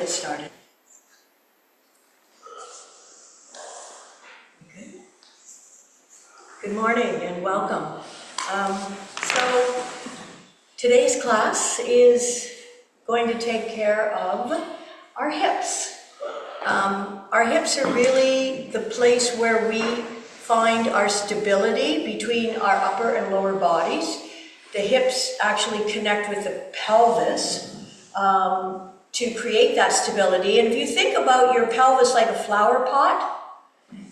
Get started. Good morning and welcome. So today's class is going to take care of our hips. Our hips are really the place where we find our stability between our upper and lower bodies. The hips actually connect with the pelvis to create that stability. And if you think about your pelvis like a flower pot,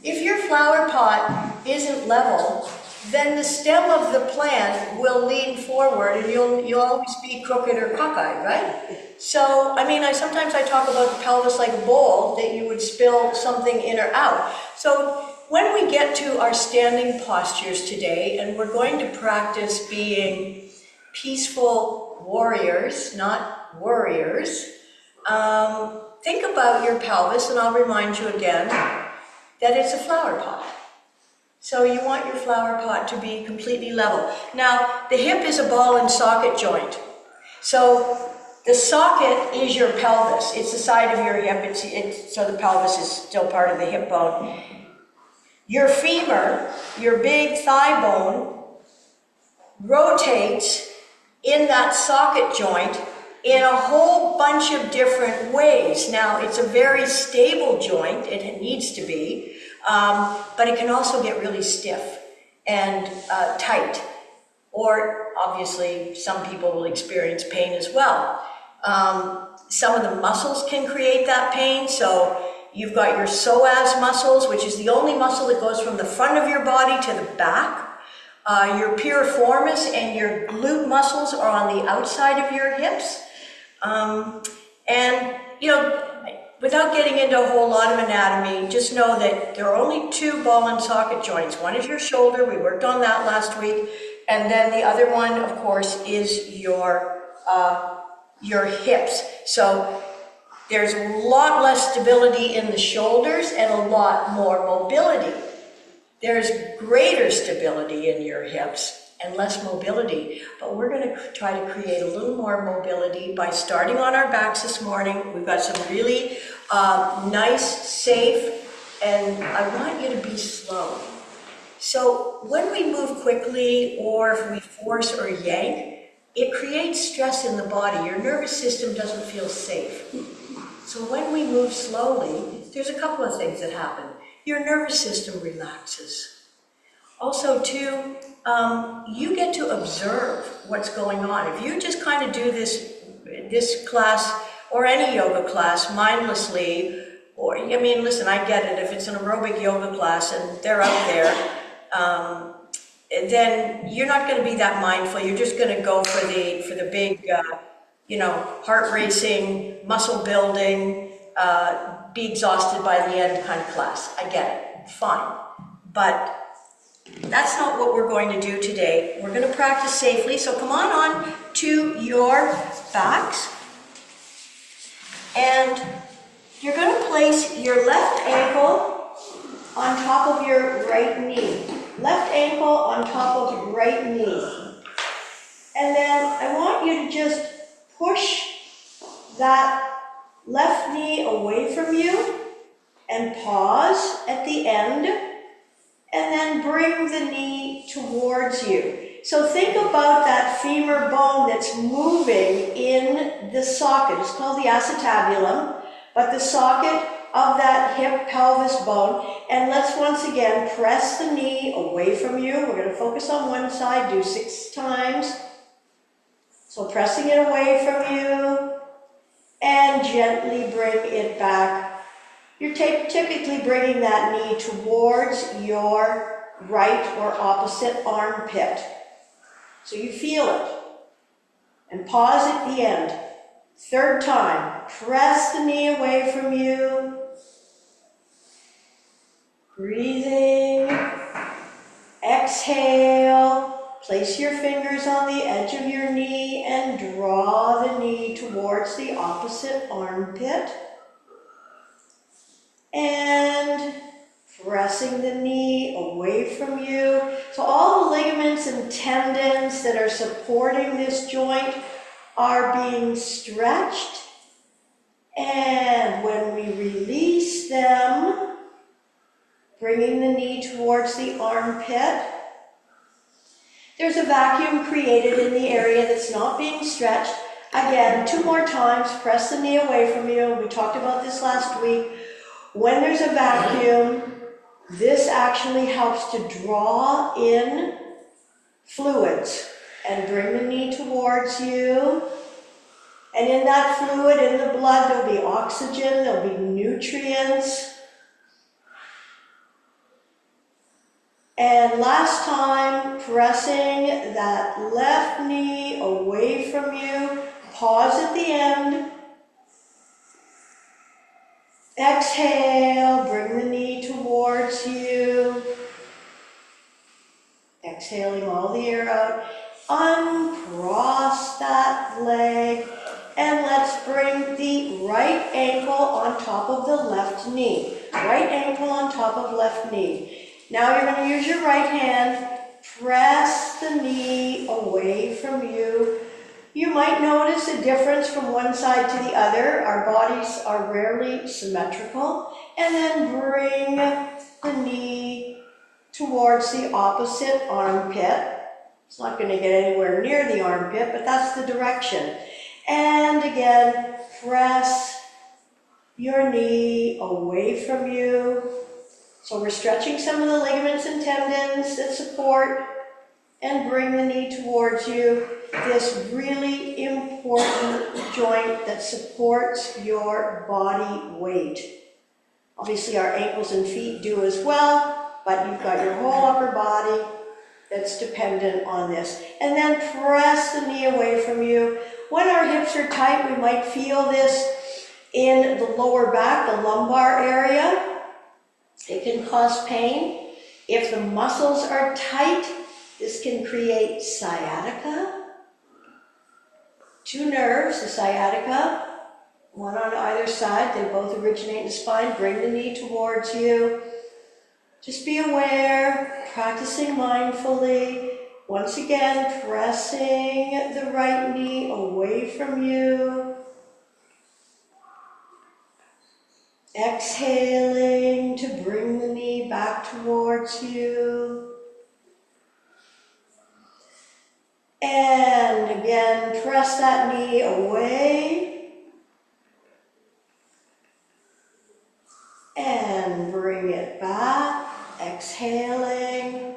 if your flower pot isn't level, then the stem of the plant will lean forward and you'll always be crooked or cockeyed, right? So, sometimes I talk about the pelvis like a bowl that you would spill something in or out. So when we get to our standing postures today, and we're going to practice being peaceful warriors, not worriers, think about your pelvis, and I'll remind you again that it's a flower pot. So you want your flower pot to be completely level. Now, the hip is a ball and socket joint. So the socket is your pelvis. It's the side of your hip, so the pelvis is still part of the hip bone. Your femur, your big thigh bone, rotates in that socket joint in a whole bunch of different ways. Now, it's a very stable joint, it needs to be, but it can also get really stiff and tight. Or, obviously, some people will experience pain as well. Some of the muscles can create that pain, so you've got your psoas muscles, which is the only muscle that goes from the front of your body to the back. Your piriformis and your glute muscles are on the outside of your hips. Without getting into a whole lot of anatomy, just know that there are only two ball and socket joints. One is your shoulder, we worked on that last week, and then the other one, of course, is your hips. So there's a lot less stability in the shoulders and a lot more mobility. There's greater stability in your hips and less mobility, but we're going to try to create a little more mobility by starting on our backs this morning. We've got some really nice, safe, and I want you to be slow. So when we move quickly or if we force or yank, it creates stress in the body. Your nervous system doesn't feel safe. So when we move slowly, there's a couple of things that happen. Your nervous system relaxes. Also, too, you get to observe what's going on. If you just kind of do this class or any yoga class mindlessly, or, listen, I get it. If it's an aerobic yoga class and they're out there, then you're not going to be that mindful. You're just going to go for the big, heart racing, muscle building, be exhausted by the end kind of class. I get it. Fine. But that's not what we're going to do today. We're going to practice safely. So come on to your backs. And you're going to place your left ankle on top of your right knee. Left ankle on top of right knee. And then I want you to just push that left knee away from you and pause at the end, and then bring the knee towards you. So think about that femur bone that's moving in the socket. It's called the acetabulum, but the socket of that hip pelvis bone. And let's once again press the knee away from you. We're going to focus on one side, do 6 times. So pressing it away from you and gently bring it back. You're typically bringing that knee towards your right or opposite armpit. So you feel it. And pause at the end. 3rd time. Press the knee away from you. Breathing. Exhale. Place your fingers on the edge of your knee and draw the knee towards the opposite armpit. And pressing the knee away from you. So all the ligaments and tendons that are supporting this joint are being stretched and them, bringing the knee towards the armpit. There's a vacuum created in the area that's not being stretched. Again, 2 more times, press the knee away from you. We talked about this last week. When there's a vacuum, this actually helps to draw in fluids and bring the knee towards you. And in that fluid, in the blood, there'll be oxygen, there'll be nutrients. And last time, pressing that left knee away from you. Pause at the end. Exhale, bring the knee towards you. Exhaling all the air out. Uncross that leg. And let's bring the right ankle on top of the left knee. Right ankle on top of left knee. Now you're going to use your right hand. Press the knee away from you. You might notice a difference from one side to the other. Our bodies are rarely symmetrical. And then bring the knee towards the opposite armpit. It's not going to get anywhere near the armpit, but that's the direction. And again, press your knee away from you. So we're stretching some of the ligaments and tendons that support, and bring the knee towards you. This really important joint that supports your body weight. Obviously our ankles and feet do as well, but you've got your whole upper body that's dependent on this. And then press the knee away from you. When our hips are tight, we might feel this in the lower back, the lumbar area. It can cause pain. If the muscles are tight, this can create sciatica. 2 nerves, the sciatica, one on either side. They both originate in the spine. Bring the knee towards you. Just be aware, practicing mindfully. Once again, pressing the right knee away from you. Exhaling to bring the knee back towards you. And again, press that knee away. And bring it back, exhaling.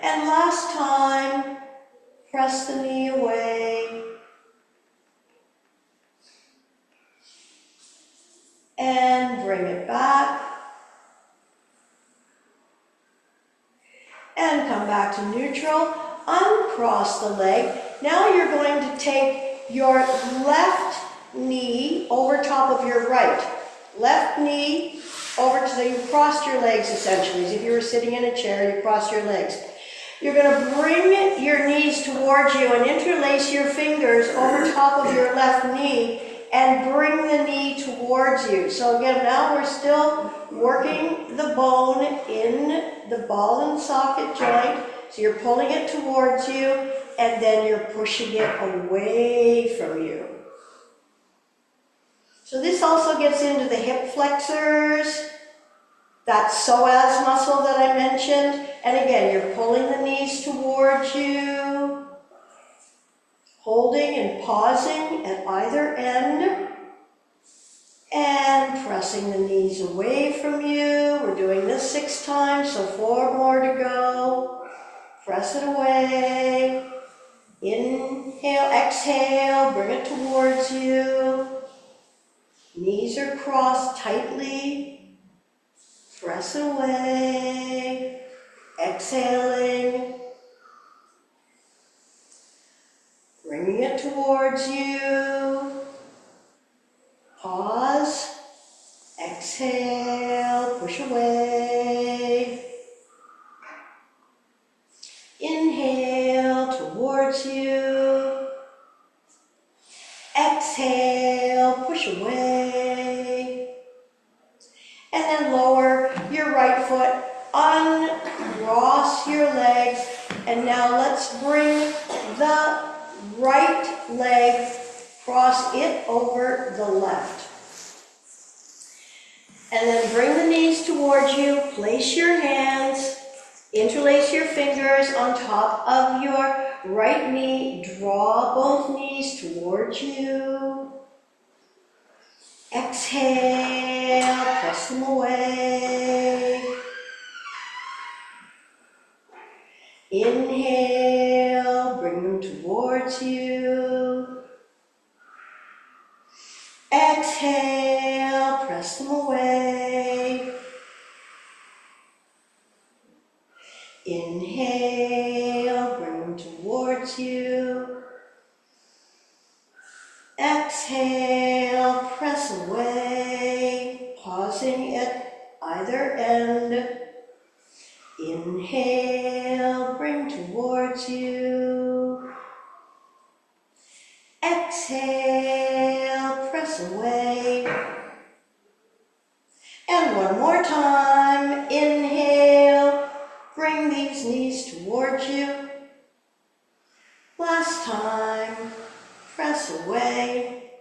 And last time, press the knee away. And bring it back. And come back to neutral. Uncross the leg. Now you're going to take your left knee over top of your right. Left knee over to, so you crossed your legs essentially. As if you were sitting in a chair, you cross your legs. You're going to bring your knees towards you and interlace your fingers over top of your left knee and bring the knee towards you. So again, now we're still working the bone in the ball and socket joint. So you're pulling it towards you and then you're pushing it away from you. So this also gets into the hip flexors, that psoas muscle that I mentioned. And again, you're pulling the knees towards you, holding and pausing at either end, and pressing the knees away from you. We're doing this 6 times, so 4 more to go. Press it away. Inhale, exhale, bring it towards you. Knees are crossed tightly. Press it away. Exhaling. Bringing it towards you. Pause. Exhale. Push away. Inhale towards you. Exhale. Push away. And then lower your right foot. Uncross your legs. And now let's bring the right leg, cross it over the left. And then bring the knees towards you. Place your hands, interlace your fingers on top of your right knee. Draw both knees towards you. Exhale, press them away. Inhale, bring them towards you. Exhale, press them away. Inhale, bring them towards you. Exhale, press away, pausing at either end. Inhale, bring towards you. Exhale, press away. And one more time. Inhale, bring these knees towards you. Last time, press away.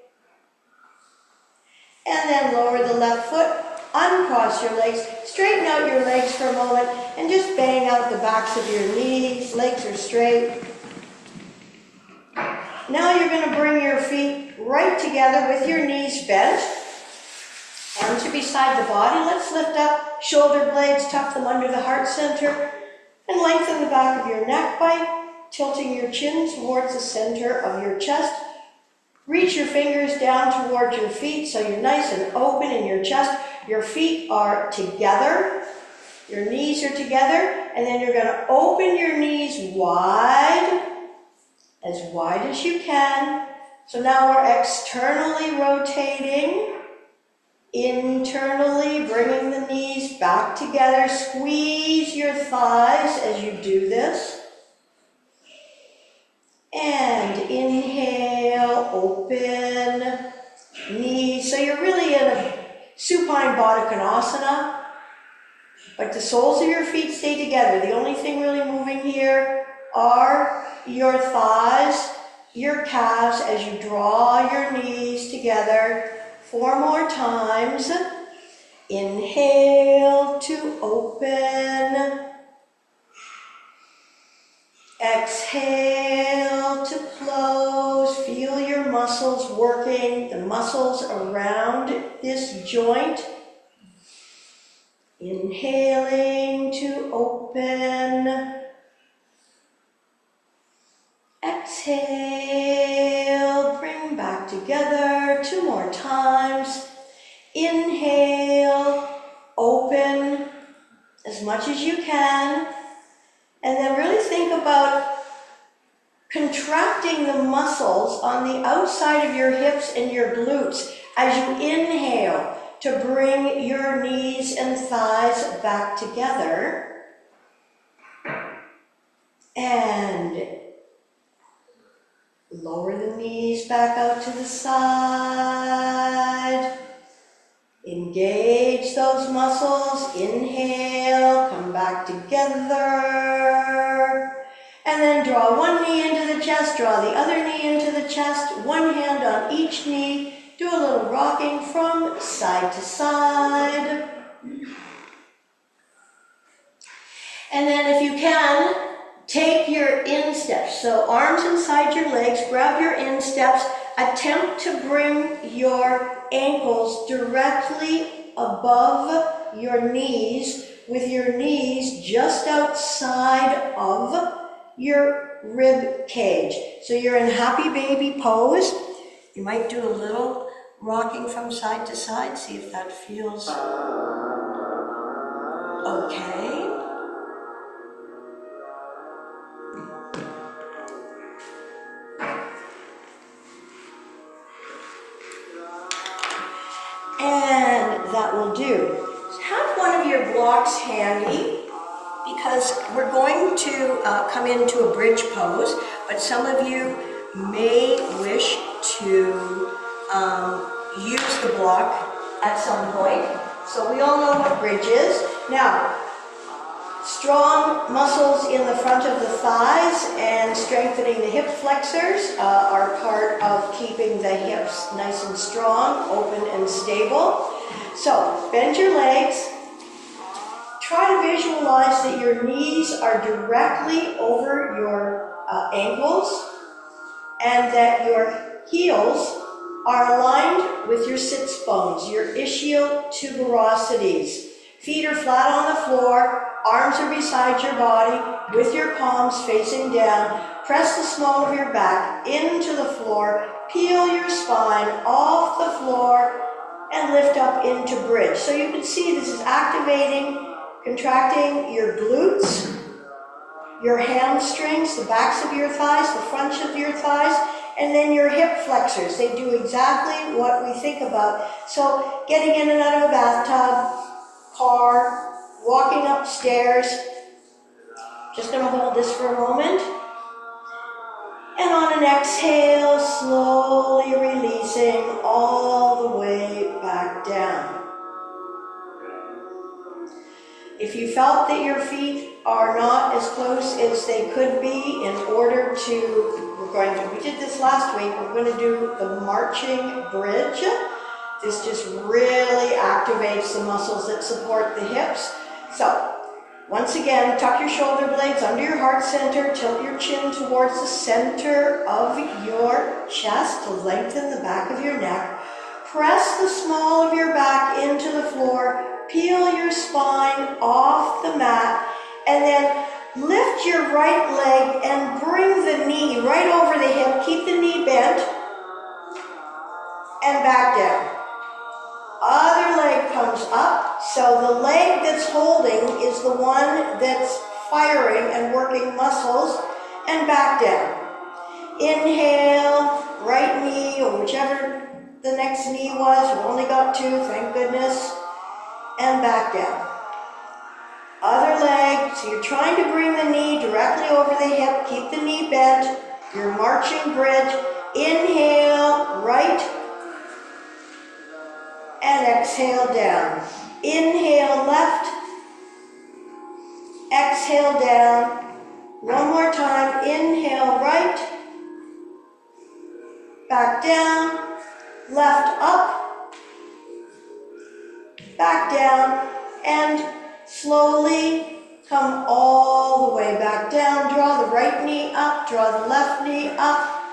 And then lower the left foot, uncross your legs, straighten out your legs for a moment, and just bang out the backs of your knees. Legs are straight. Now you're going to bring your feet right together with your knees bent. Arms are beside the body. Let's lift up shoulder blades, tuck them under the heart center, and lengthen the back of your neck by tilting your chin towards the center of your chest. Reach your fingers down towards your feet so you're nice and open in your chest. Your feet are together. Your knees are together. And then you're going to open your knees wide as you can. So now we're externally rotating. Internally bringing the knees back together. Squeeze your thighs as you do this. And inhale, open knees. So you're really in a supine Baddha Konasana, but the soles of your feet stay together. The only thing really moving here are your thighs, your calves as you draw your knees together. 4 more times. Inhale to open. Exhale to close. Feel your muscles working, the muscles around this joint. Inhaling to open. Exhale, bring back together. 2 more times. Inhale, open as much as you can. And then really think about contracting the muscles on the outside of your hips and your glutes as you inhale to bring your knees and thighs back together. And lower the knees back out to the side. Engage those muscles. Inhale, come back together. And then draw one knee into the chest, draw the other knee into the chest, one hand on each knee. Do a little rocking from side to side. And then if you can, take your insteps. So arms inside your legs, grab your insteps. Attempt to bring your ankles directly above your knees with your knees just outside of your rib cage. So you're in happy baby pose. You might do a little rocking from side to side. See if that feels okay. And that will do. Have one of your blocks handy because we're going to come into a bridge pose, but some of you may wish to use the block at some point. So we all know what bridge is. Now, strong muscles in the front of the thighs and strengthening the hip flexors are part of keeping the hips nice and strong, open and stable. So bend your legs. Try to visualize that your knees are directly over your ankles and that your heels are aligned with your sits bones, your ischial-tuberosities. Feet are flat on the floor, arms are beside your body with your palms facing down. Press the small of your back into the floor, peel your spine off the floor, and lift up into bridge. So you can see this is activating, contracting your glutes, your hamstrings, the backs of your thighs, the fronts of your thighs, and then your hip flexors. They do exactly what we think about. So getting in and out of a bathtub, car, walking upstairs. Just going to hold this for a moment. And on an exhale, slowly releasing all the way back down. If you felt that your feet are not as close as they could be in order to, we did this last week, we're going to do the marching bridge. This just really activates the muscles that support the hips. So, once again, tuck your shoulder blades under your heart center, tilt your chin towards the center of your chest to lengthen the back of your neck. Press the small of your back into the floor. Peel your spine off the mat, and then lift your right leg and bring the knee right over the hip. Keep the knee bent and back down. Other leg comes up, so the leg that's holding is the one that's firing and working muscles, and back down. Inhale, right knee, or whichever the next knee was. You've only got two, thank goodness. And back down. Other leg, so you're trying to bring the knee directly over the hip, keep the knee bent, you're marching bridge. Inhale, right, and exhale down. Inhale, left, exhale down. One more time, inhale, right, back down, left up, back down, and slowly come all the way back down. Draw the right knee up, draw the left knee up,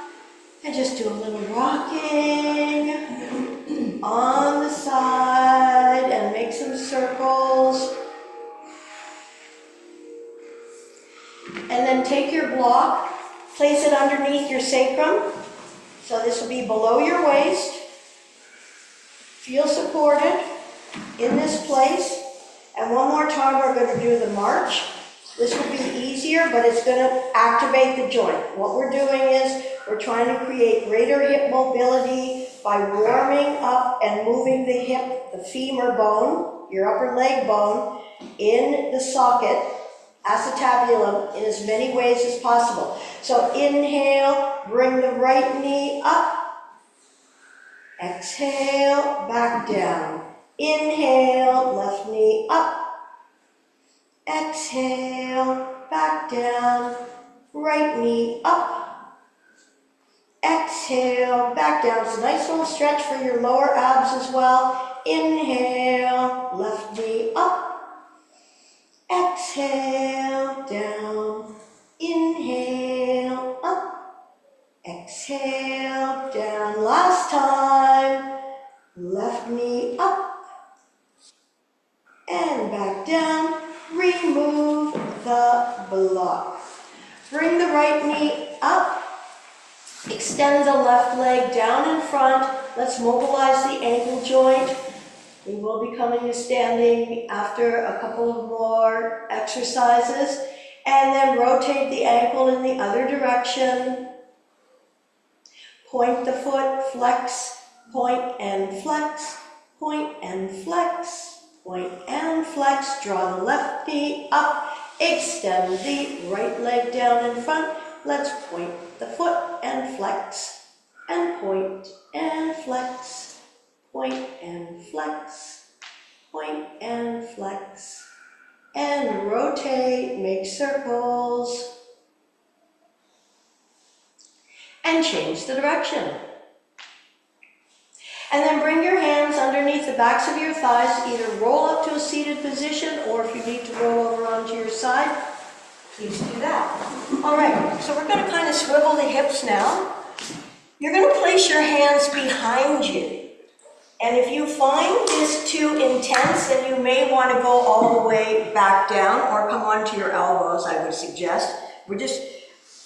and just do a little rocking on the side and make some circles. And then take your block, place it underneath your sacrum. So this will be below your waist. Feel supported in this place. And one more time we're going to do the march. This will be easier, but it's going to activate the joint. What we're doing is we're trying to create greater hip mobility by warming up and moving the hip, the femur bone, your upper leg bone, in the socket, acetabulum, in as many ways as possible. So inhale, bring the right knee up. Exhale, back down. Inhale, left knee up. Exhale, back down. Right knee up. Exhale, back down. It's a nice little stretch for your lower abs as well. Inhale, left knee up. Exhale, down. Inhale, up. Exhale, down. Last time. Left knee up. And back down. Remove the block. Bring the right knee up. Extend the left leg down in front. Let's mobilize the ankle joint. We will be coming to standing after a couple of more exercises. And then rotate the ankle in the other direction. Point the foot, flex, point and flex, point and flex. Point and flex, draw the left knee up, extend the right leg down in front. Let's point the foot and flex, and point and flex, point and flex, point and flex, and rotate, make circles, and change the direction. And then bring your hands underneath the backs of your thighs, either roll up to a seated position, or if you need to roll over onto your side, please do that. All right, so we're going to kind of swivel the hips now. You're going to place your hands behind you. And if you find this too intense, then you may want to go all the way back down or come onto your elbows, I would suggest.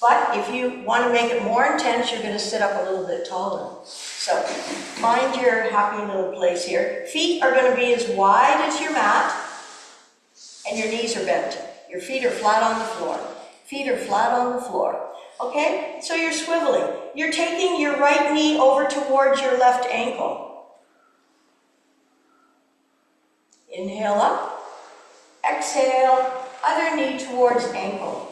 But if you want to make it more intense, you're going to sit up a little bit taller. So find your happy little place here. Feet are going to be as wide as your mat, and your knees are bent. Your feet are flat on the floor. Feet are flat on the floor. Okay? So you're swiveling. You're taking your right knee over towards your left ankle. Inhale up. Exhale. Other knee towards ankle.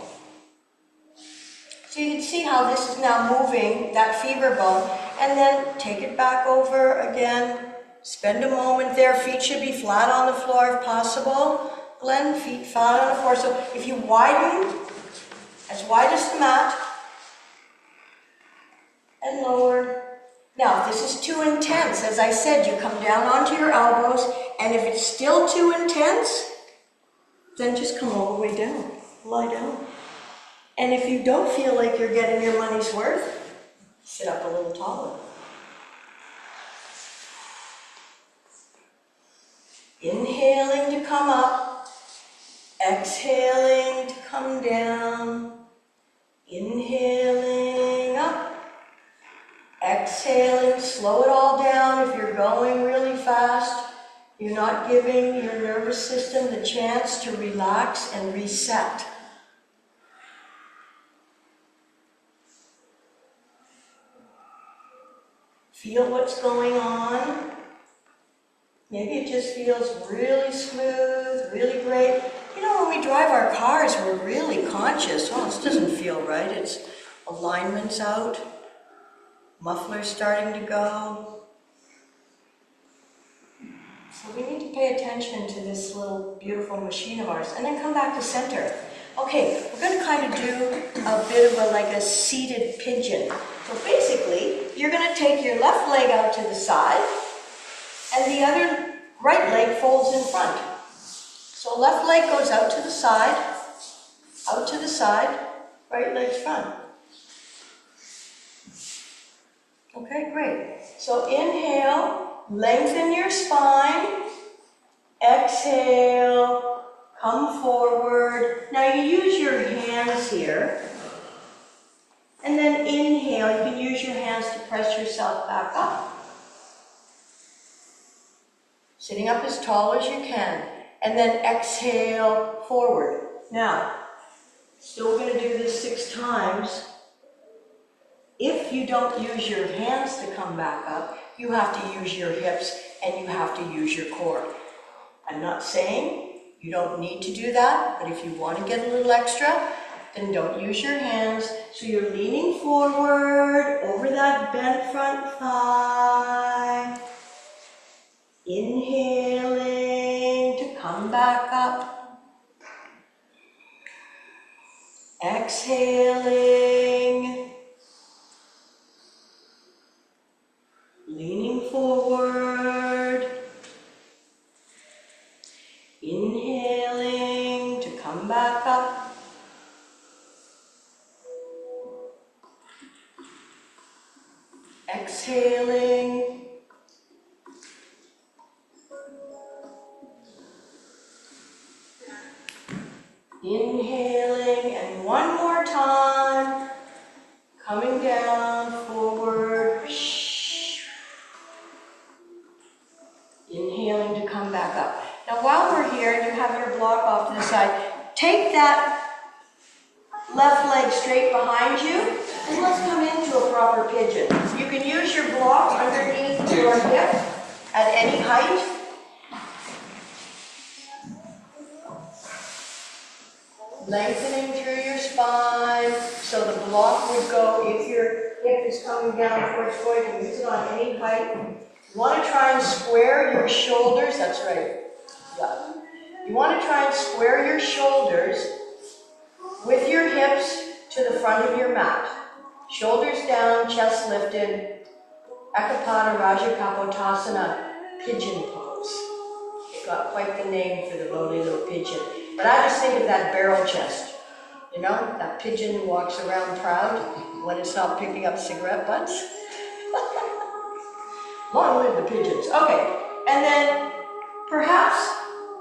So you can see how this is now moving that femur bone, and then take it back over again. Spend a moment there. Feet should be flat on the floor if possible. Glenn, feet flat on the floor. So if you widen, as wide as the mat, and lower. Now, if this is too intense, as I said, you come down onto your elbows, and if it's still too intense, then just come all the way down. Lie down. And if you don't feel like you're getting your money's worth, sit up a little taller. Inhaling to come up, exhaling to come down, inhaling up, exhaling, slow it all down. If you're going really fast, you're not giving your nervous system the chance to relax and reset. Feel what's going on. Maybe it just feels really smooth, really great. You know, when we drive our cars, we're really conscious. Oh, this doesn't feel right. It's alignment's out. Muffler's starting to go. So we need to pay attention to this little beautiful machine of ours. And then come back to center. Okay, we're going to kind of do a bit of like a seated pigeon. So basically, you're going to take your left leg out to the side, and the other right leg folds in front. So left leg goes out to the side, right leg's front. Okay, great. So inhale, lengthen your spine, exhale, come forward. Now you use your hands here. And then inhale, you can use your hands to press yourself back up. Sitting up as tall as you can. And then exhale, forward. Now, still going to do this 6 times. If you don't use your hands to come back up, you have to use your hips and you have to use your core. I'm not saying you don't need to do that, but if you want to get a little extra, then don't use your hands. So you're leaning forward over that bent front thigh. Inhaling to come back up. Exhaling. Leaning forward. Inhaling to come back up. Exhaling. Inhaling, and one more time. Coming down, forward. Inhaling to come back up. Now while we're here, you have your block off to the side. Take that left leg straight behind you, and let's come into a proper pigeon. You can use your block underneath your hip at any height. Lengthening through your spine, so the block would go, if your hip is coming down towards you, you can use it on any height. You want to try and square your shoulders, that's right. Yeah. You want to try and square your shoulders with your hips to the front of your mat. Shoulders down, chest lifted. Ekapada Raja Kapotasana pigeon pose. It got quite the name for the lowly little pigeon. But I just think of that barrel chest. You know, that pigeon who walks around proud when it's not picking up cigarette butts. Long live the pigeons. Okay, and then perhaps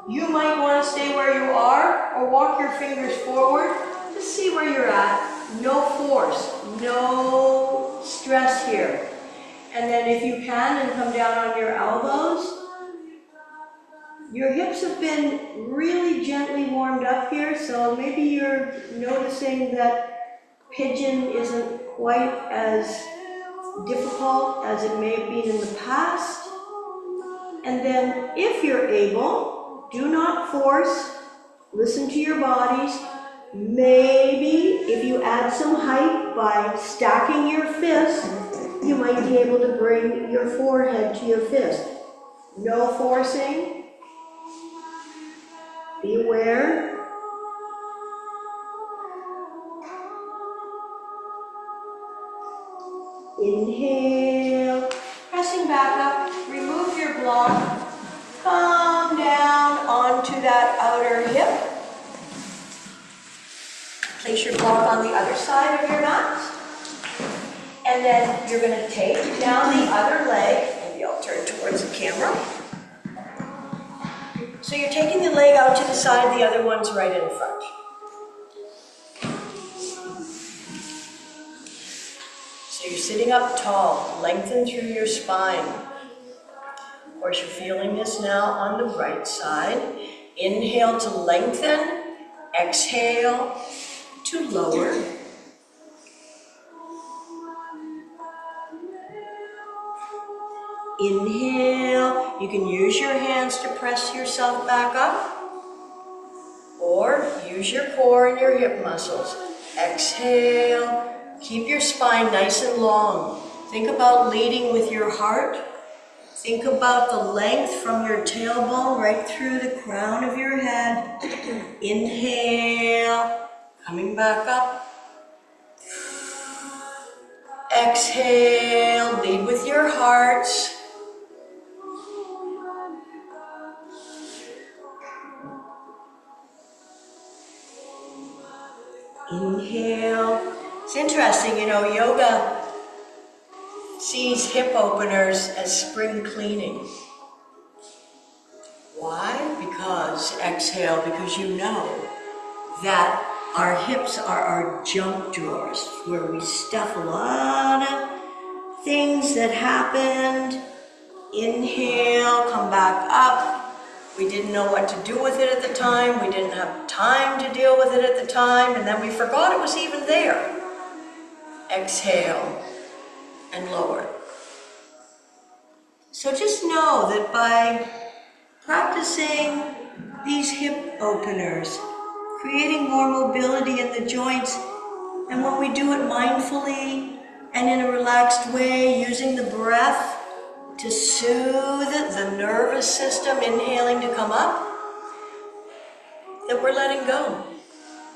you might want to stay where you are or walk your fingers forward. Just see where you're at. No force, no stress here. And then if you can, and come down on your elbows. Your hips have been really gently warmed up here, so maybe you're noticing that pigeon isn't quite as difficult as it may have been in the past. And then if you're able, do not force, listen to your bodies. Maybe if you add some height by stacking your fist, you might be able to bring your forehead to your fist. No forcing. Be aware. Inhale, pressing back up, remove your block, come down onto that outer hip. Place your block on the other side of your mat. And then you're going to take down the other leg. Maybe I'll turn towards the camera. So you're taking the leg out to the side, the other one's right in front. So you're sitting up tall, lengthen through your spine. Of course, you're feeling this now on the right side. Inhale to lengthen, exhale to lower. Inhale, you can use your hands to press yourself back up, or use your core and your hip muscles. Exhale, keep your spine nice and long. Think about leading with your heart. Think about the length from your tailbone right through the crown of your head. Inhale, coming back up. Exhale, lead with your hearts. Inhale. It's interesting, you know, yoga sees hip openers as spring cleaning. Why? Because, exhale, because you know that our hips are our junk drawers, where we stuff a lot of things that happened. Inhale, come back up. We didn't know what to do with it at the time. We didn't have time to deal with it at the time, and then we forgot it was even there. Exhale and lower. So just know that by practicing these hip openers, creating more mobility in the joints, and when we do it mindfully and in a relaxed way, using the breath to soothe the nervous system, inhaling to come up, that we're letting go.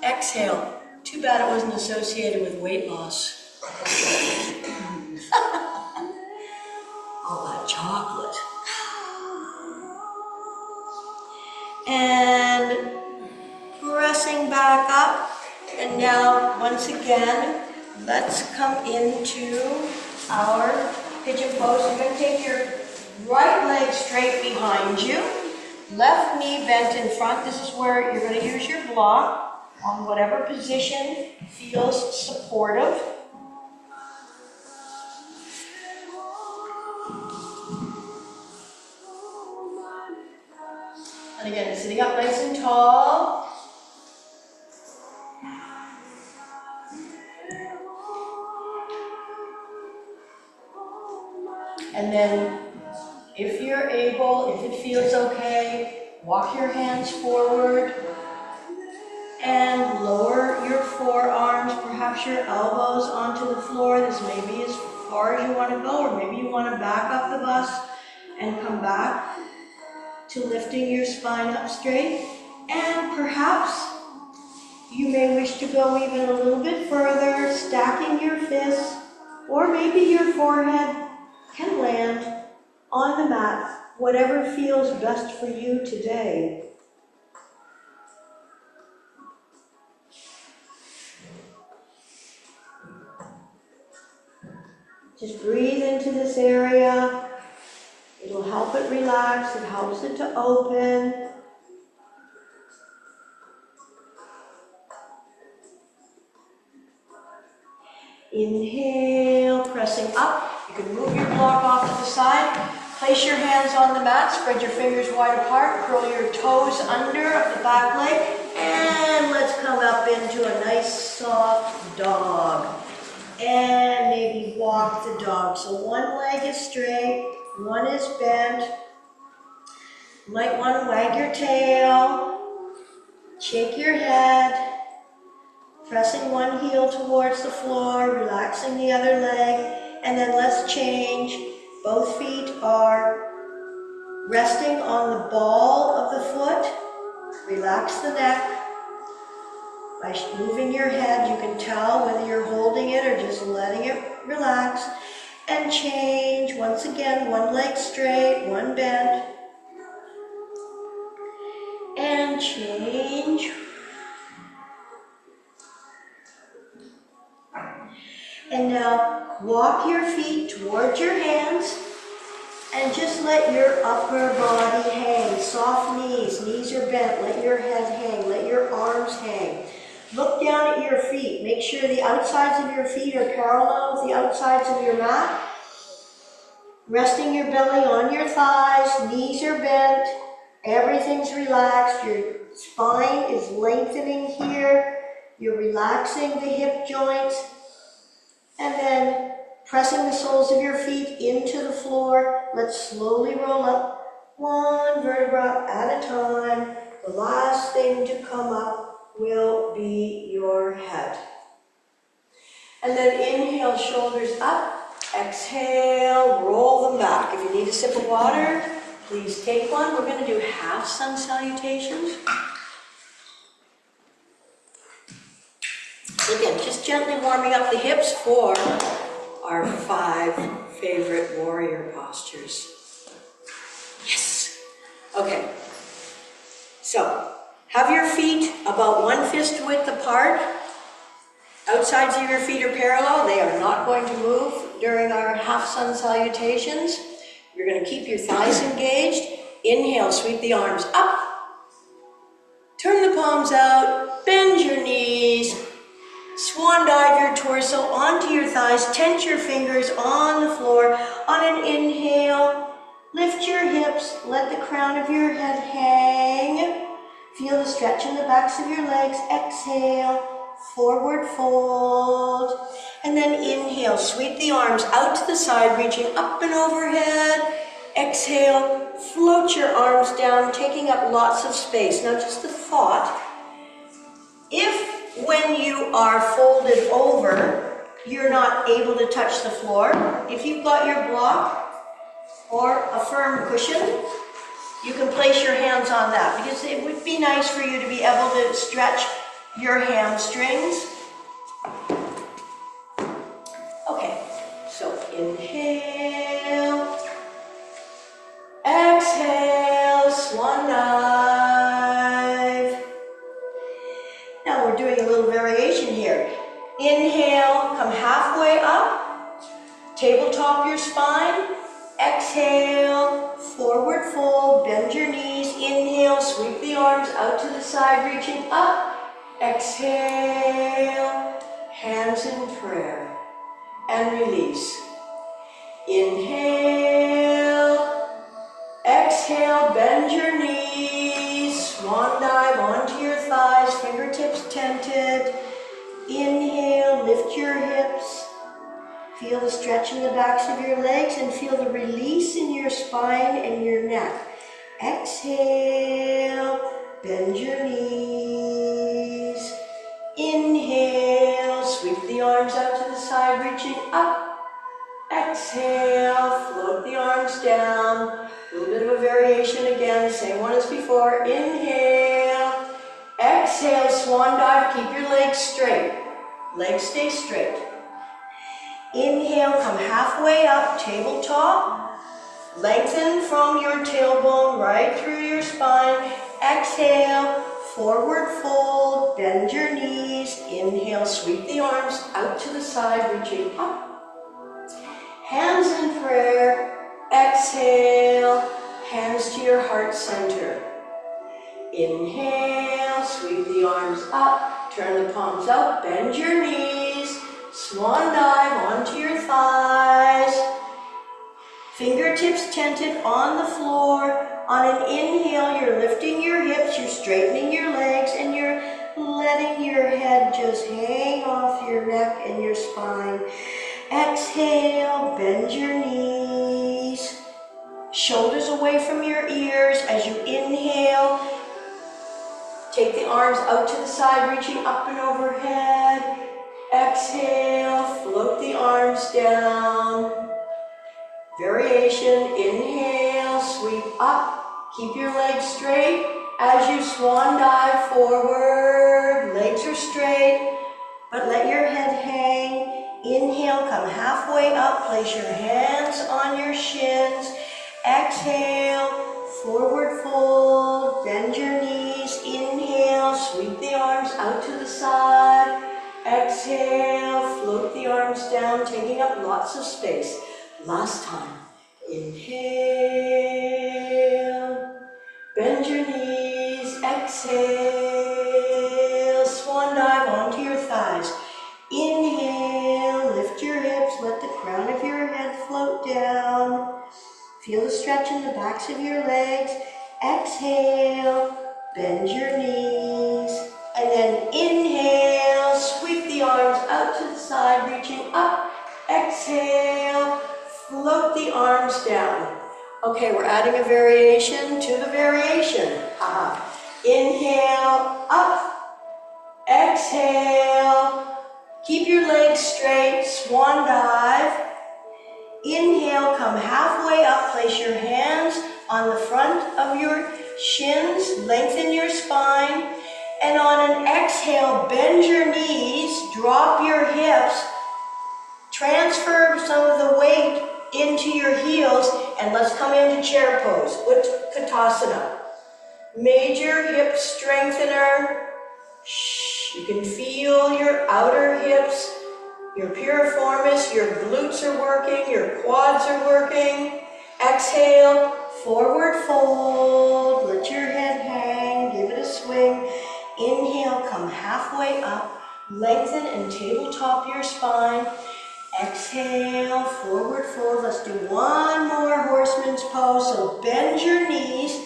Exhale. Too bad it wasn't associated with weight loss. All that chocolate. And pressing back up. And now, once again, let's come into our pigeon pose. You're going to take your right leg straight behind you, left knee bent in front. This is where you're going to use your block on whatever position feels supportive. And again, sitting up nice and tall. And then, if you're able, if it feels okay, walk your hands forward and lower your forearms, perhaps your elbows onto the floor. This may be as far as you want to go, or maybe you want to back up the bus and come back to lifting your spine up straight. And perhaps you may wish to go even a little bit further, stacking your fists, or maybe your forehead can land on the mat, whatever feels best for you today. Just breathe into this area. It'll help it relax, it helps it to open. Inhale, pressing up. You can move your block off to the side. Place your hands on the mat, spread your fingers wide apart, curl your toes under of the back leg, and let's come up into a nice soft dog. And maybe walk the dog. So one leg is straight, one is bent. You might want to wag your tail, shake your head, pressing one heel towards the floor, relaxing the other leg, and then let's change. Both feet are resting on the ball of the foot. Relax the neck. By moving your head, you can tell whether you're holding it or just letting it relax. And change. Once again, one leg straight, one bent. And change. And now walk your feet towards your hands and just let your upper body hang. Soft knees, knees are bent. Let your head hang, let your arms hang. Look down at your feet. Make sure the outsides of your feet are parallel with the outsides of your mat. Resting your belly on your thighs, knees are bent, everything's relaxed. Your spine is lengthening here. You're relaxing the hip joints. And then pressing the soles of your feet into the floor. Let's slowly roll up one vertebra at a time. The last thing to come up will be your head. And then inhale, shoulders up. Exhale, roll them back. If you need a sip of water, please take one. We're going to do half sun salutations. Again, just gently warming up the hips for our 5 favorite warrior postures. Yes. Okay. So, have your feet about 1 fist width apart. Outsides of your feet are parallel. They are not going to move during our half sun salutations. You're going to keep your thighs engaged. Inhale, sweep the arms up. Turn the palms out. Bend your knees. Swan dive your torso onto your thighs, tense your fingers on the floor. On an inhale, lift your hips, let the crown of your head hang. Feel the stretch in the backs of your legs. Exhale, forward fold. And then inhale, sweep the arms out to the side, reaching up and overhead. Exhale, float your arms down, taking up lots of space. Now just a thought, when you are folded over, you're not able to touch the floor. If you've got your block or a firm cushion, you can place your hands on that because it would be nice for you to be able to stretch your hamstrings. Okay, so inhale, exhale, swan dive. Now we're doing a little variation here. Inhale, come halfway up, tabletop your spine. Exhale, forward fold, bend your knees. Inhale, sweep the arms out to the side, reaching up. Exhale, hands in prayer, and release. Inhale, exhale, bend your knees, swan dive onto your thighs, fingertips tented. Inhale, lift your hips. Feel the stretch in the backs of your legs and feel the release in your spine and your neck. Exhale, bend your knees. Inhale, sweep the arms out to the side, reaching up. Exhale, float the arms down. A little bit of a variation again, same one as before. Inhale, exhale, swan dive, keep your legs straight. Legs stay straight. Inhale, come halfway up, tabletop. Lengthen from your tailbone right through your spine. Exhale, forward fold, bend your knees. Inhale, sweep the arms out to the side, reaching up. Hands in prayer. Exhale, hands to your heart center. Inhale, sweep the arms up, turn the palms out, bend your knees, swan dive onto your thighs. Fingertips tented on the floor. On an inhale, you're lifting your hips, you're straightening your legs, and you're letting your head just hang off your neck and your spine. Exhale, bend your knees. Shoulders away from your ears as you inhale. Take the arms out to the side, reaching up and overhead. Exhale, float the arms down. Variation, inhale, sweep up. Keep your legs straight as you swan dive forward. Legs are straight, but let your head hang. Inhale, come halfway up. Place your hands on your shins. Exhale, forward fold, bend your knees. Inhale, sweep the arms out to the side. Exhale, float the arms down, taking up lots of space. Last time. Inhale, bend your knees. Exhale, swan dive onto your thighs. Inhale, lift your hips, let the crown of your head float down. Feel the stretch in the backs of your legs. Exhale, bend your knees. And then inhale, sweep the arms out to the side, reaching up. Exhale, float the arms down. Okay, we're adding a variation to the variation. Inhale, up. Exhale, keep your legs straight, swan dive. Inhale, come halfway up, place your hands on the front of your shins, lengthen your spine, and on an exhale, bend your knees, drop your hips, transfer some of the weight into your heels, and let's come into chair pose, Utkatasana. Major hip strengthener. You can feel your outer hips, your piriformis, your glutes are working, your quads are working. Exhale, forward fold, let your head hang, give it a swing. Inhale, come halfway up, lengthen and tabletop your spine. Exhale, forward fold. Let's do one more horseman's pose. So bend your knees.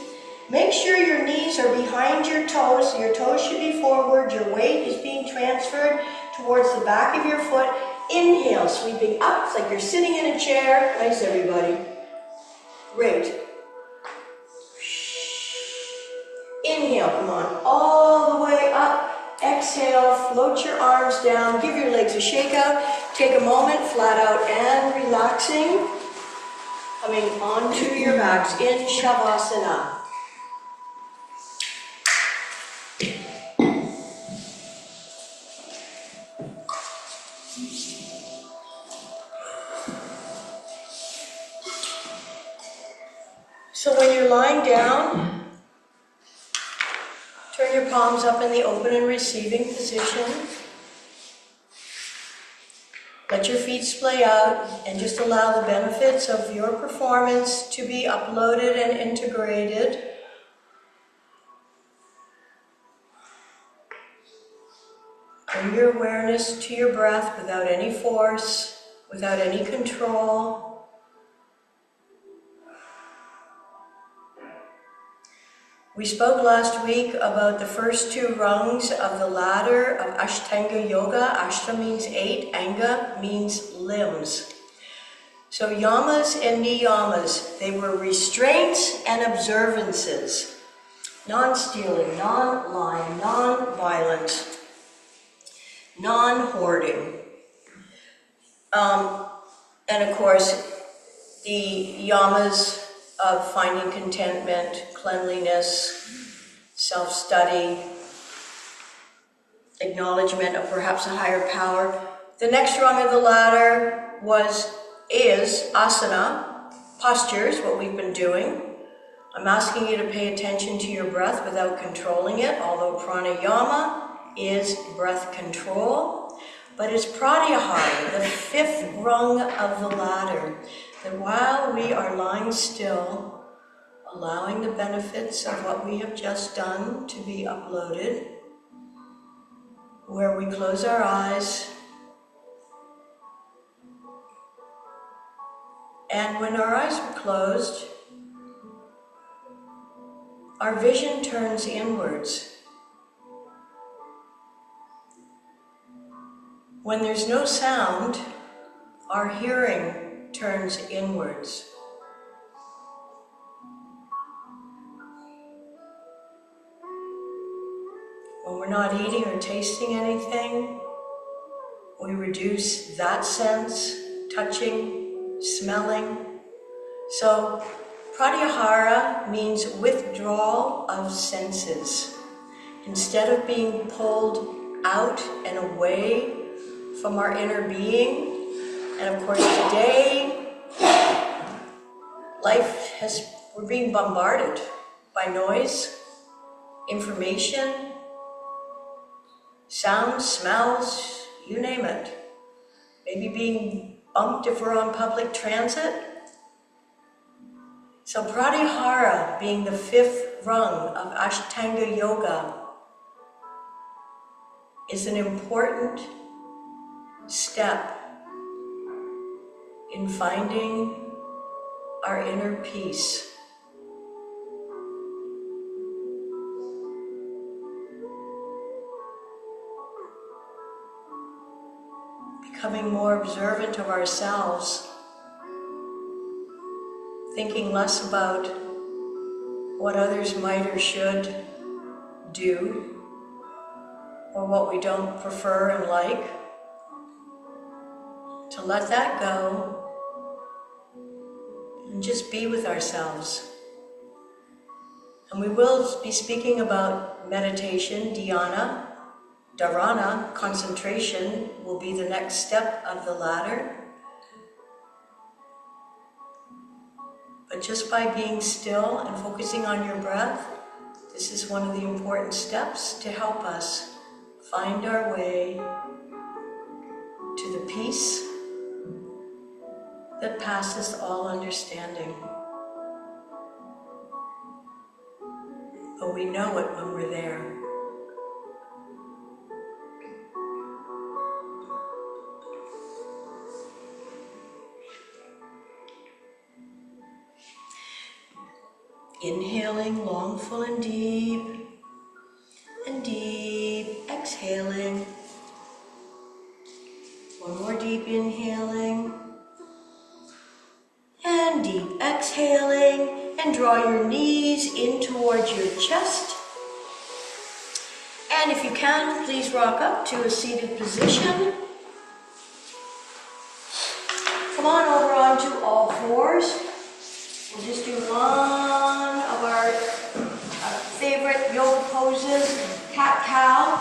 Make sure your knees are behind your toes. Your toes should be forward. Your weight is being transferred towards the back of your foot. Inhale, sweeping up. It's like you're sitting in a chair. Nice, everybody. Great. Inhale, come on, all the way up. Exhale, float your arms down. Give your legs a shake out. Take a moment, flat out and relaxing. Coming onto your backs in Shavasana. So when you're lying down, turn your palms up in the open and receiving position. Let your feet splay out and just allow the benefits of your performance to be uploaded and integrated. Bring your awareness to your breath without any force, without any control. We spoke last week about the first two rungs of the ladder of Ashtanga Yoga. Ashta means 8, Anga means limbs. So yamas and niyamas, they were restraints and observances. Non-stealing, non-lying, non-violence, non-hoarding. And of course, the yamas of finding contentment, cleanliness, self-study, acknowledgement of perhaps a higher power. The next rung of the ladder is asana, postures, what we've been doing. I'm asking you to pay attention to your breath without controlling it, although pranayama is breath control. But it's pratyahara, the fifth rung of the ladder, that while we are lying still, allowing the benefits of what we have just done to be uploaded, where we close our eyes, and when our eyes are closed, our vision turns inwards. When there's no sound, our hearing turns inwards. When we're not eating or tasting anything, we reduce that sense, touching, smelling. So pratyahara means withdrawal of senses. Instead of being pulled out and away from our inner being, and of course today, we're being bombarded by noise, information, sounds, smells, you name it. Maybe being bumped if we're on public transit. So pratyahara, being the fifth rung of Ashtanga Yoga, is an important step in finding our inner peace. Becoming more observant of ourselves, thinking less about what others might or should do, or what we don't prefer and like, to let that go and just be with ourselves. And we will be speaking about meditation, dhyana, dharana, concentration will be the next step of the ladder. But just by being still and focusing on your breath, this is one of the important steps to help us find our way to the peace that passes all understanding. But we know it when we're there. Inhaling long, full, and deep, exhaling. One more deep inhaling, and deep exhaling, and draw your knees in towards your chest. And if you can, please rock up to a seated position. Come on over onto all fours. We'll just do one of our favorite yoga poses, cat-cow.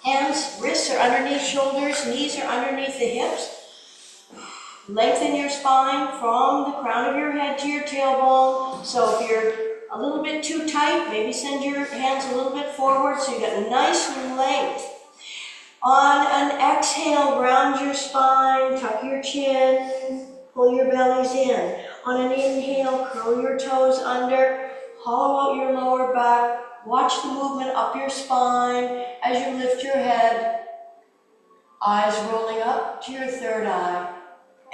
Hands, wrists are underneath shoulders, knees are underneath the hips. Lengthen your spine from the crown of your head to your tailbone. So if you're a little bit too tight, maybe send your hands a little bit forward so you get nice length. On an exhale, round your spine, tuck your chin, pull your bellies in. On an inhale, curl your toes under, hollow out your lower back. Watch the movement up your spine as you lift your head. Eyes rolling up to your third eye.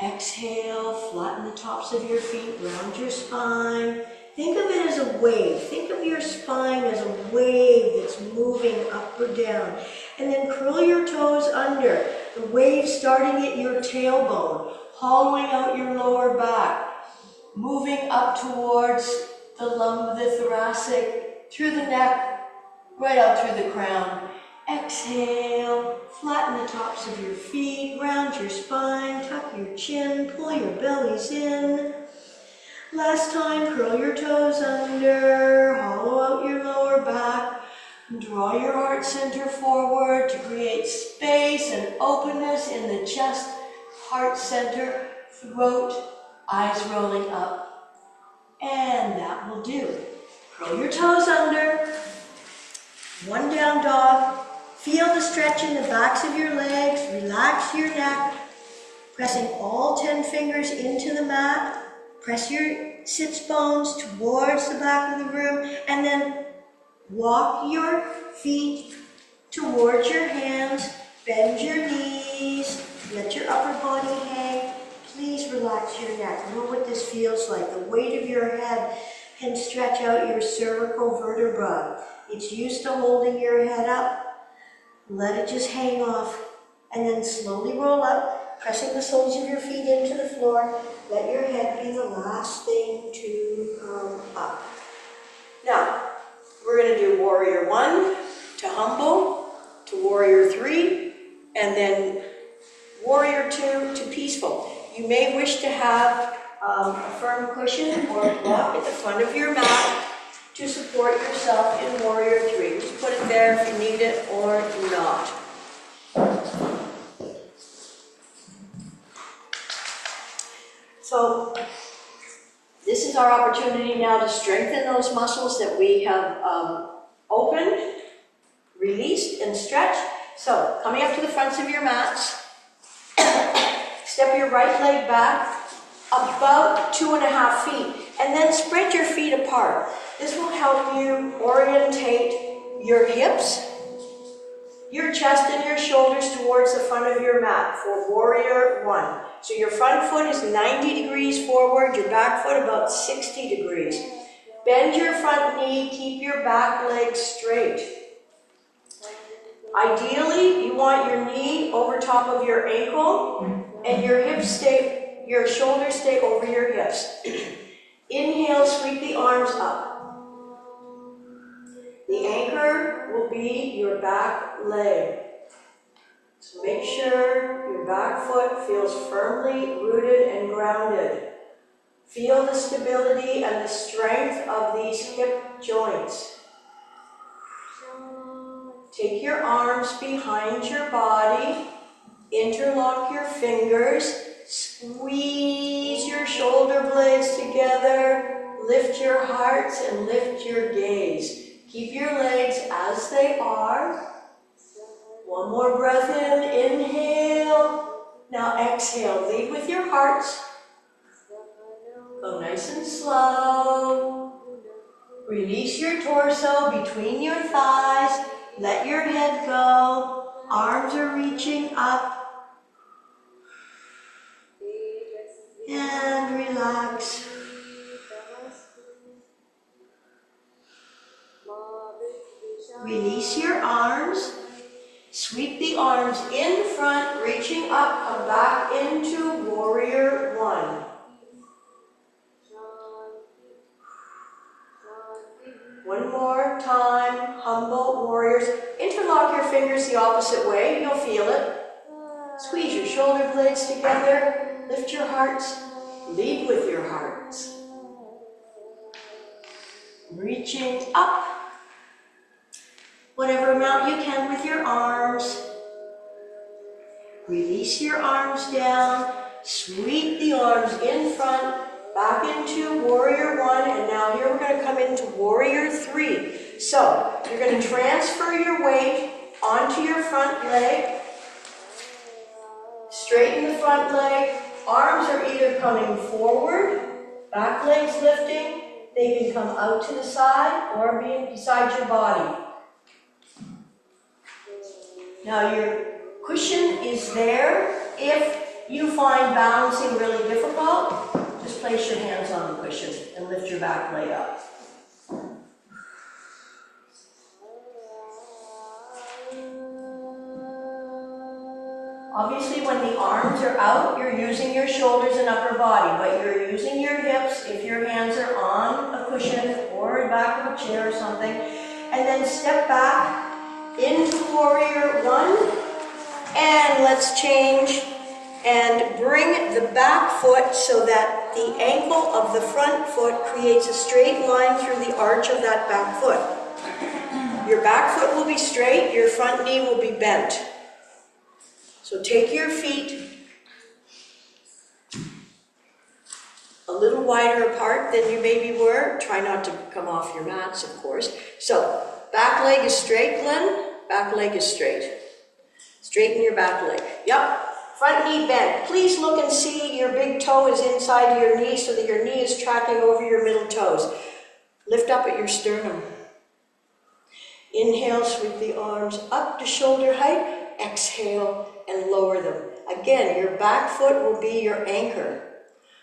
Exhale, flatten the tops of your feet, round your spine. Think of it as a wave. Think of your spine as a wave that's moving up or down. And then curl your toes under. The wave starting at your tailbone, hollowing out your lower back. Moving up towards the lumbar, the thoracic, through the neck, right up through the crown. Exhale, flatten the tops of your feet, round your spine, tuck your chin, pull your bellies in. Last time, curl your toes under, hollow out your lower back, draw your heart center forward to create space and openness in the chest, heart center, throat, eyes rolling up. And that will do. Curl your toes under. One down dog. Feel the stretch in the backs of your legs. Relax your neck. Pressing all 10 fingers into the mat. Press your sits bones towards the back of the room. And then walk your feet towards your hands. Bend your knees. Let your upper body hang. Please relax your neck. Know what this feels like. The weight of your head can stretch out your cervical vertebra. It's used to holding your head up. Let it just hang off. And then slowly roll up, pressing the soles of your feet into the floor. Let your head be the last thing to come up. Now, we're going to do warrior 1 to humble, to warrior 3, and then warrior 2 to peaceful. You may wish to have a firm cushion or a block at the front of your mat to support yourself in warrior 3. Just put it there if you need it or not. So this is our opportunity now to strengthen those muscles that we have opened, released, and stretched. So coming up to the fronts of your mats, step your right leg back about 2.5 feet, and then spread your feet apart. This will help you orientate your hips, your chest, and your shoulders towards the front of your mat for warrior 1. So your front foot is 90 degrees forward, your back foot about 60 degrees. Bend your front knee, keep your back leg straight. Ideally, you want your knee over top of your ankle and your shoulders stay over your hips. Inhale, sweep the arms up. The anchor will be your back leg. So make sure your back foot feels firmly rooted and grounded. Feel the stability and the strength of these hip joints. Take your arms behind your body. Interlock your fingers. Squeeze your shoulder blades together. Lift your hearts and lift your gaze. Keep your legs as they are. One more breath in, inhale. Now exhale, lead with your hearts. Go nice and slow. Release your torso between your thighs. Let your head go. Arms are reaching up. And relax. Release your arms. Sweep the arms in front, reaching up, come back into warrior 1. One more time, humble warriors. Interlock your fingers the opposite way, you'll feel it. Squeeze your shoulder blades together, lift your hearts, lead with your hearts. Reaching up. Whatever amount you can with your arms. Release your arms down. Sweep the arms in front, back into warrior 1, and now here we're going to come into warrior 3. So you're going to transfer your weight onto your front leg. Straighten the front leg. Arms are either coming forward, back legs lifting. They can come out to the side or be beside your body. Now your cushion is there. If you find balancing really difficult, just place your hands on the cushion and lift your back leg up. Obviously, when the arms are out, you're using your shoulders and upper body, but you're using your hips if your hands are on a cushion or the back of a chair or something. And then step back into warrior 1, and let's change and bring the back foot so that the ankle of the front foot creates a straight line through the arch of that back foot. Your back foot will be straight, your front knee will be bent. So take your feet a little wider apart than you maybe were. Try not to come off your mats, of course. So back leg is straight, Glenn. Back leg is straight. Straighten your back leg. Yep. Front knee bent. Please look and see your big toe is inside your knee so that your knee is tracking over your middle toes. Lift up at your sternum. Inhale, sweep the arms up to shoulder height. Exhale and lower them. Again, your back foot will be your anchor.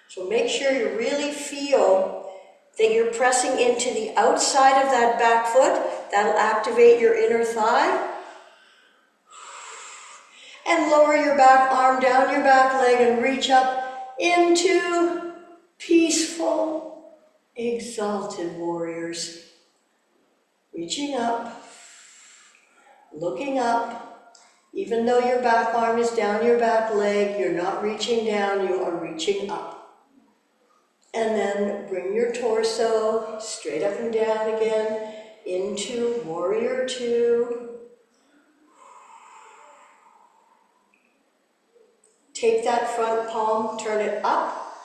So make sure you really feel that you're pressing into the outside of that back foot. That'll activate your inner thigh. And lower your back arm down your back leg and reach up into peaceful, exalted warriors. Reaching up, looking up. Even though your back arm is down your back leg, you're not reaching down, you are reaching up. And then bring your torso straight up and down again into warrior two. Take that front palm, turn it up.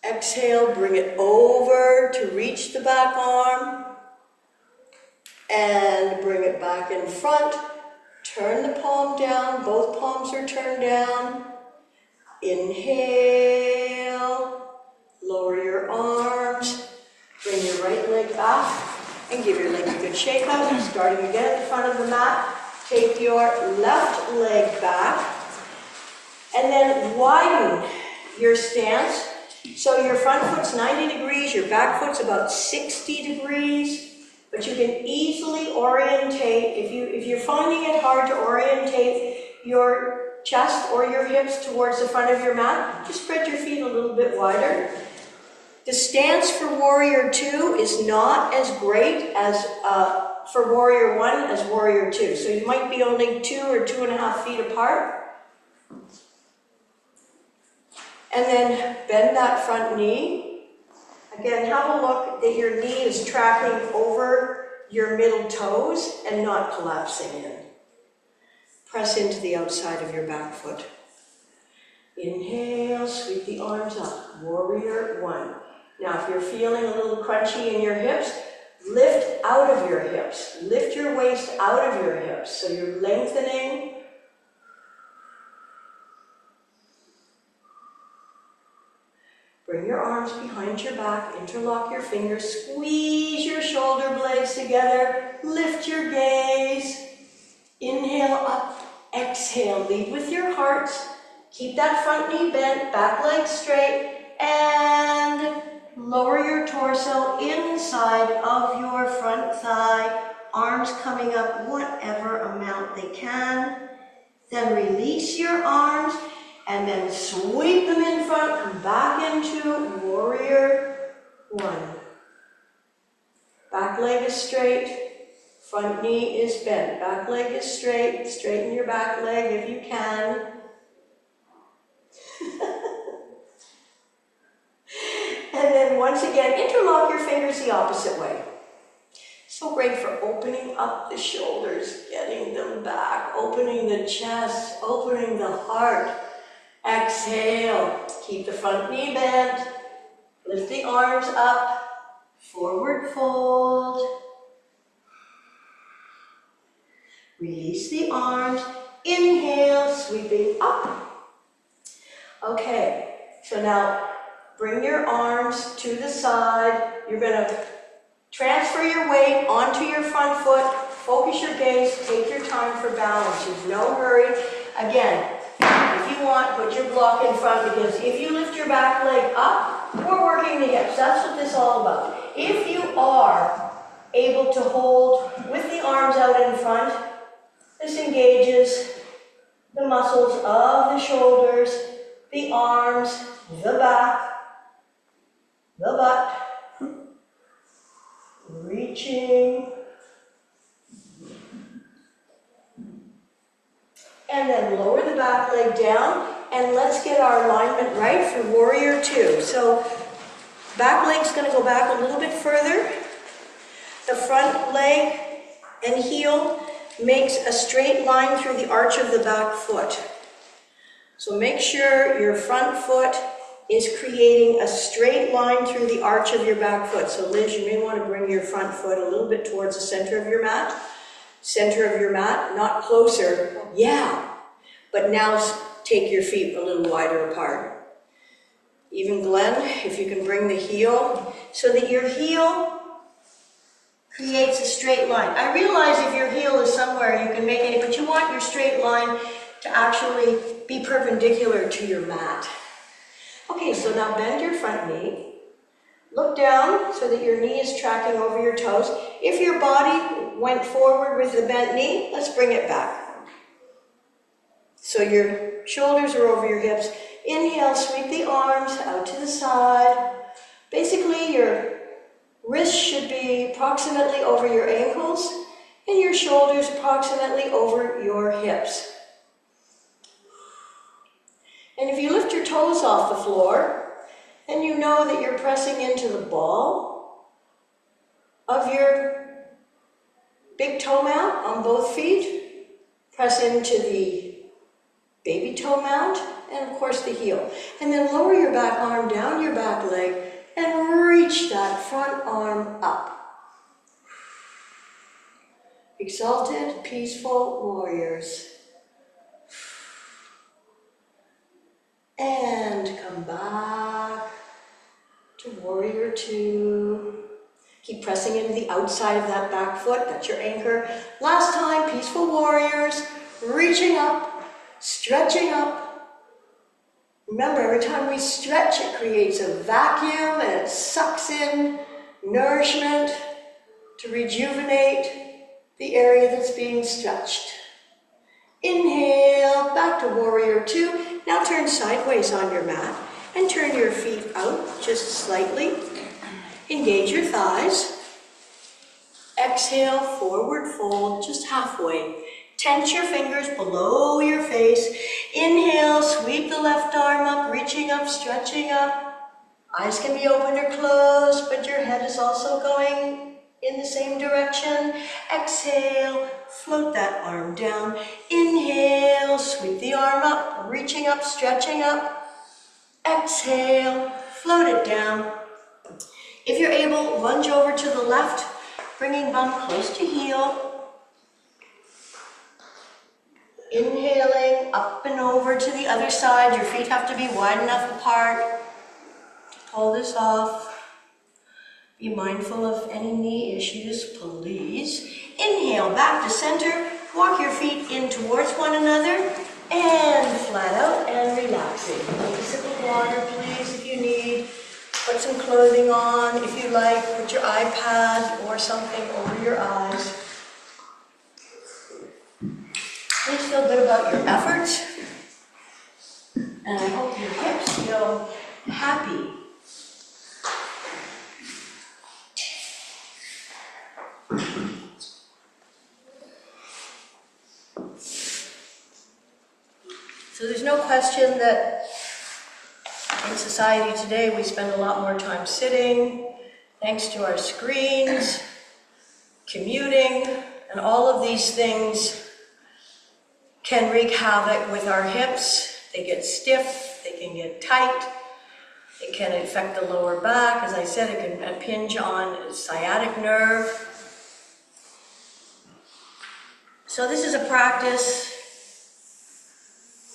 Exhale, bring it over to reach the back arm. And bring it back in front. Turn the palm down, both palms are turned down. Inhale, lower your arms. Bring your right leg back and give your leg a good shake out. Starting again at the front of the mat. Take your left leg back. And then widen your stance. So your front foot's 90 degrees, your back foot's about 60 degrees. But you can easily orientate, if you're finding it hard to orientate your chest or your hips towards the front of your mat, just spread your feet a little bit wider. The stance for warrior two is not as great as for warrior one as warrior two. So you might be only 2 or 2.5 feet apart. And then bend that front knee. Again, have a look that your knee is tracking over your middle toes and not collapsing in. Press into the outside of your back foot. Inhale, sweep the arms up. Warrior one. Now, if you're feeling a little crunchy in your hips, lift out of your hips. Lift your waist out of your hips. So you're lengthening. Bring your arms behind your back, interlock your fingers, squeeze your shoulder blades together, lift your gaze. Inhale up, exhale, lead with your heart. Keep that front knee bent, back leg straight, and lower your torso inside of your front thigh, arms coming up whatever amount they can. Then release your arms. And then sweep them in front, come back into warrior one. Back leg is straight, front knee is bent. Back leg is straight, straighten your back leg if you can. And then once again, interlock your fingers the opposite way. So great for opening up the shoulders, getting them back, opening the chest, opening the heart. Exhale, keep the front knee bent, lift the arms up, forward fold, release the arms, inhale, sweeping up. Okay, so now bring your arms to the side. You're going to transfer your weight onto your front foot, focus your gaze, take your time for balance. There's no hurry. Again, if you want, put your block in front, because if you lift your back leg up, we're working the hips. That's what this is all about. If you are able to hold with the arms out in front, this engages the muscles of the shoulders, the arms, the back, the butt, reaching. And then lower the back leg down, and let's get our alignment right for warrior two. So back leg's going to go back a little bit further. The front leg and heel makes a straight line through the arch of the back foot. So make sure your front foot is creating a straight line through the arch of your back foot. So Liz, you may want to bring your front foot a little bit towards the center of your mat. Center of your mat, not closer. Yeah. But now take your feet a little wider apart. Even Glenn, if you can bring the heel so that your heel creates a straight line. I realize if your heel is somewhere you can make it, but you want your straight line to actually be perpendicular to your mat. Okay, so now bend your front knee. Look down so that your knee is tracking over your toes. If your body went forward with the bent knee, let's bring it back. So your shoulders are over your hips. Inhale, sweep the arms out to the side. Basically, your wrists should be approximately over your ankles and your shoulders approximately over your hips. And if you lift your toes off the floor, then you know that you're pressing into the ball of your big toe mount on both feet. Press into the baby toe mount, and of course the heel. And then lower your back arm down your back leg and reach that front arm up. Exalted, peaceful warriors. And come back to warrior two. Keep pressing into the outside of that back foot, that's your anchor. Last time, peaceful warriors, reaching up, stretching up. Remember, every time we stretch, it creates a vacuum and it sucks in nourishment to rejuvenate the area that's being stretched. Inhale, back to warrior two. Now turn sideways on your mat and turn your feet out just slightly. Engage your thighs. Exhale, forward fold, just halfway. Tense your fingers below your face. Inhale, sweep the left arm up, reaching up, stretching up. Eyes can be open or closed, but your head is also going in the same direction. Exhale, float that arm down. Inhale, sweep the arm up, reaching up, stretching up. Exhale, float it down. If you're able, lunge over to the left, bringing bum close to heel. Inhaling up and over to the other side. Your feet have to be wide enough apart to pull this off. Be mindful of any knee issues, please. Inhale, back to center. Walk your feet in towards one another and flat out and relaxing. Take a sip of water, please, if you need. Put some clothing on if you like. Put your iPad or something over your eyes. Please feel good about your efforts. And I hope your hips feel happy. So there's no question that in society today we spend a lot more time sitting, thanks to our screens, commuting, and all of these things can wreak havoc with our hips. They get stiff, they can get tight, it can affect the lower back. As I said, it can impinge on the sciatic nerve. So this is a practice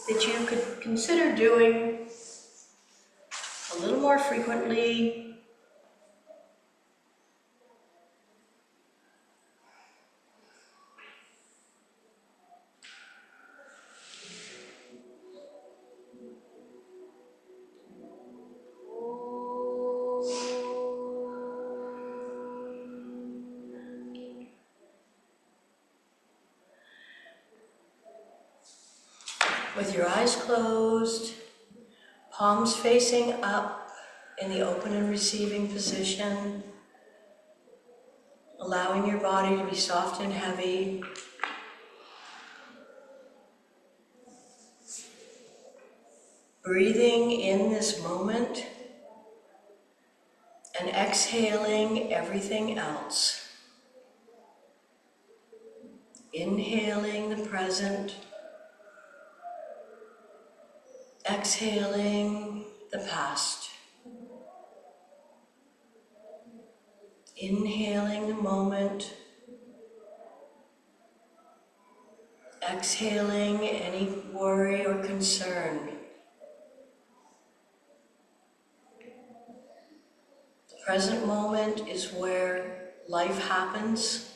that you could consider doing a little more frequently. With your eyes closed, palms facing up in the open and receiving position, allowing your body to be soft and heavy. Breathing in this moment and exhaling everything else. Inhaling the present. Exhaling the past. Inhaling the moment. Exhaling any worry or concern. The present moment is where life happens.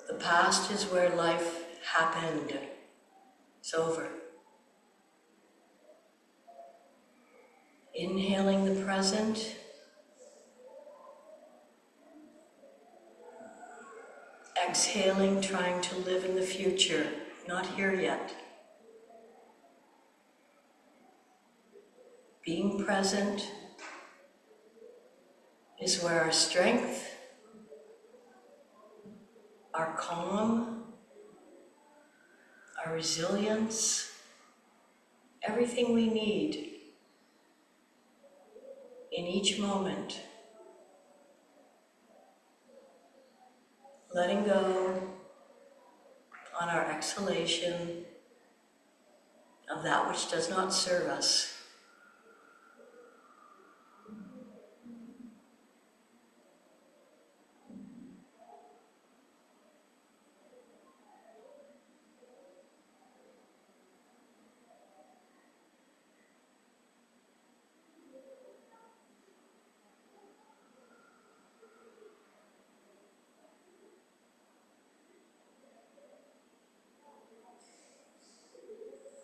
The past is where life happened. It's over. Inhaling the present. Exhaling, trying to live in the future, not here yet. Being present is where our strength, our calm, our resilience, everything we need in each moment. Letting go on our exhalation of that which does not serve us.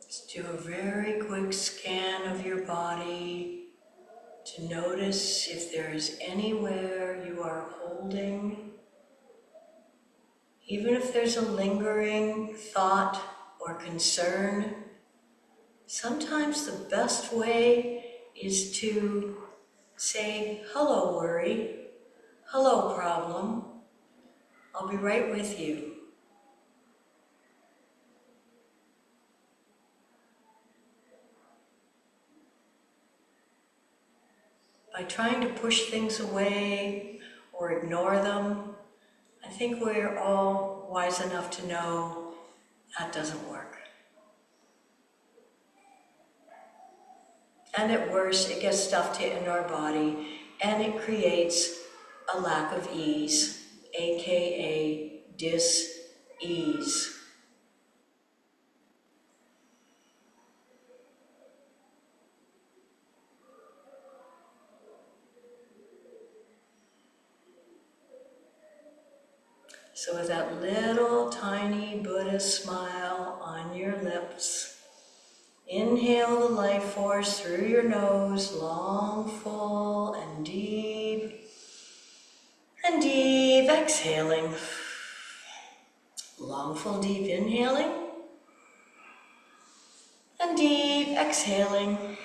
Just do a very quick scan of your body to notice if there is anywhere you are holding, even if there's a lingering thought or concern. Sometimes the best way is to say, "Hello, worry. Hello, problem. I'll be right with you." By trying to push things away or ignore them, I think we're all wise enough to know that doesn't work. And at worst, it gets stuffed in our body and it creates a lack of ease, aka dis-ease. So with that little tiny Buddha smile on your lips, inhale the life force through your nose, long, full, and deep. And deep, exhaling. Long, full, deep, inhaling. And deep, exhaling.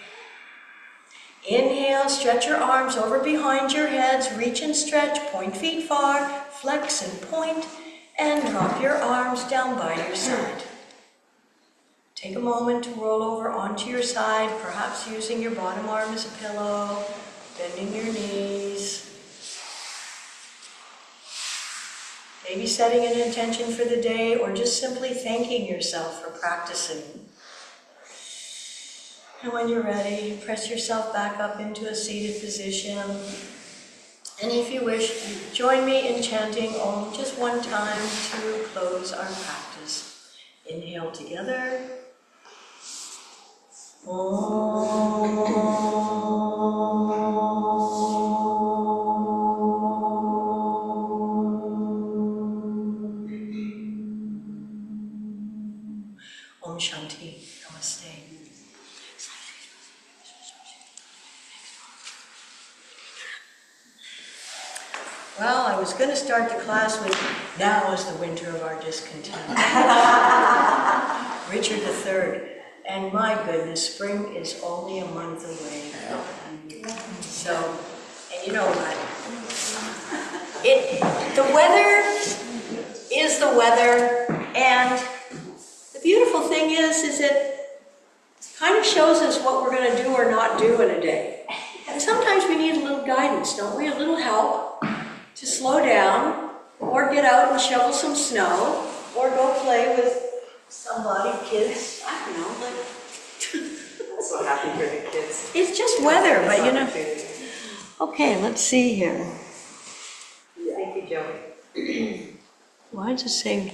Inhale, stretch your arms over behind your heads, reach and stretch, point feet far, flex and point, and drop your arms down by your side. Take a moment to roll over onto your side, perhaps using your bottom arm as a pillow, bending your knees. Maybe setting an intention for the day, or just simply thanking yourself for practicing. And when you're ready, press yourself back up into a seated position. And if you wish, join me in chanting Om just one time to close our practice. Inhale together. Om. Om Shanti. Namaste. Well, I was going to start the class with, "Now is the winter of our discontent." Richard III. And my goodness, spring is only a month away. So, and you know what? The weather is the weather, and the beautiful thing is it kind of shows us what we're going to do or not do in a day. And sometimes we need a little guidance, don't we? A little help to slow down, or get out and shovel some snow, or go play with somebody, kids, I don't know, like, I'm so happy for the kids. it's just weather, but you know. Opportunity. Okay, let's see here. Thank you, Joey. Why does it say